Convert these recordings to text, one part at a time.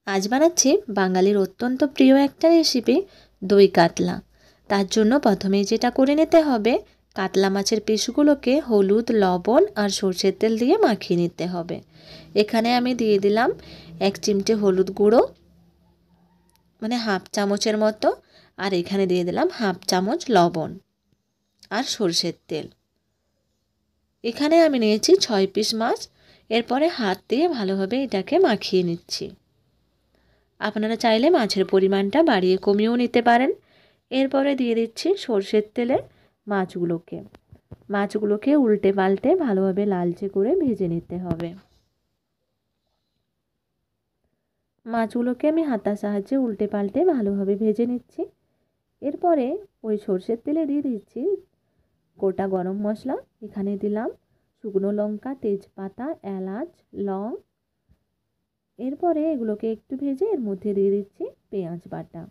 আজ বানাচ্ছি বাঙালির অত্যন্ত প্রিয় একটা রেসিপি, দই কাতলা। তার জন্য প্রথমেই যেটা করে নিতে হবে, কাতলা মাছের পিসগুলোকে হলুদ, লবণ আর সরষের তেল দিয়ে মাখিয়ে নিতে হবে। এখানে আমি দিয়ে দিলাম 1 চিমটে হলুদ গুঁড়ো, মানে হাফ চামচের মতো, আর এখানে দিয়ে দিলাম হাফ চামচ লবণ আর সরষের তেল। এখানে আমি নিয়েছি 6 পিস মাছ। এরপরে হাত দিয়ে ভালোভাবে এটাকে মাখিয়ে নিচ্ছি। আপনারা চাইলে মাছের পরিমাণটা বাড়িয়ে কমিয়েও নিতে পারেন। এরপরে দিয়ে দিচ্ছি সরষের তেলে মাছগুলোকে উল্টে পাল্টে ভালোভাবে লালচে করে ভেজে নিতে হবে। মাছগুলোকে আমি হাতার সাহায্যে উল্টে পাল্টে ভালোভাবে ভেজে নিচ্ছি। এরপরে ওই সরষের তেলে দিয়ে দিচ্ছি গোটা গরম মশলা। এখানে দিলাম শুকনো লঙ্কা, তেজপাতা, এলাচ, লং। এরপরে এগুলোকে একটু ভেজে এর মধ্যে দিয়ে দিচ্ছি পেঁয়াজ বাটা।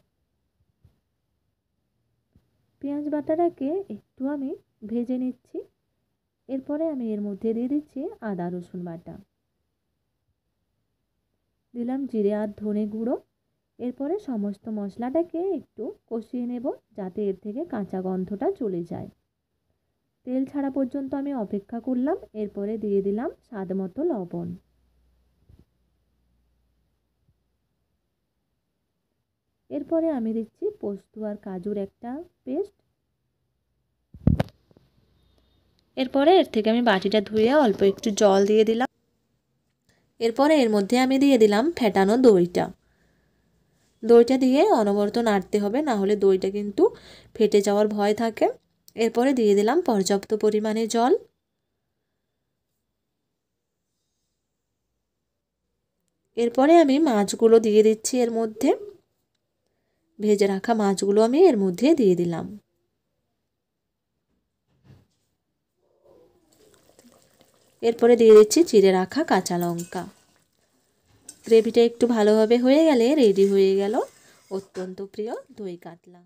পেঁয়াজ বাটাটাকে একটু আমি ভেজে নিচ্ছি। এরপরে আমি এর মধ্যে দিয়ে দিচ্ছি আদা রসুন বাটা, দিলাম জিরে আর ধনে গুঁড়ো। এরপরে সমস্ত মশলাটাকে একটু কষিয়ে নেব, যাতে এর থেকে কাঁচা গন্ধটা চলে যায়। তেল ছাড়া পর্যন্ত আমি অপেক্ষা করলাম। এরপরে দিয়ে দিলাম স্বাদ মতো লবণ। এরপরে আমি দিচ্ছি পোস্ত আর কাজুর একটা পেস্ট। এরপরে এর থেকে আমি বাটিটা ধুয়ে অল্প একটু জল দিয়ে দিলাম। এরপরে এর মধ্যে আমি দিয়ে দিলাম ফেটানো দইটা দিয়ে অনবরত নাড়তে হবে, না হলে দইটা কিন্তু ফেটে যাওয়ার ভয় থাকে। এরপরে দিয়ে দিলাম পর্যাপ্ত পরিমাণে জল। এরপরে আমি মাছগুলো দিয়ে দিচ্ছি এর মধ্যে। ভেজে রাখা মাছগুলো আমি এর মধ্যে দিয়ে দিলাম। এরপরে দিয়ে দিচ্ছি চিড়ে রাখা কাঁচা লঙ্কা। গ্রেভিটা একটু ভালোভাবে হয়ে গেলে রেডি হয়ে গেল অত্যন্ত প্রিয় দই কাতলা।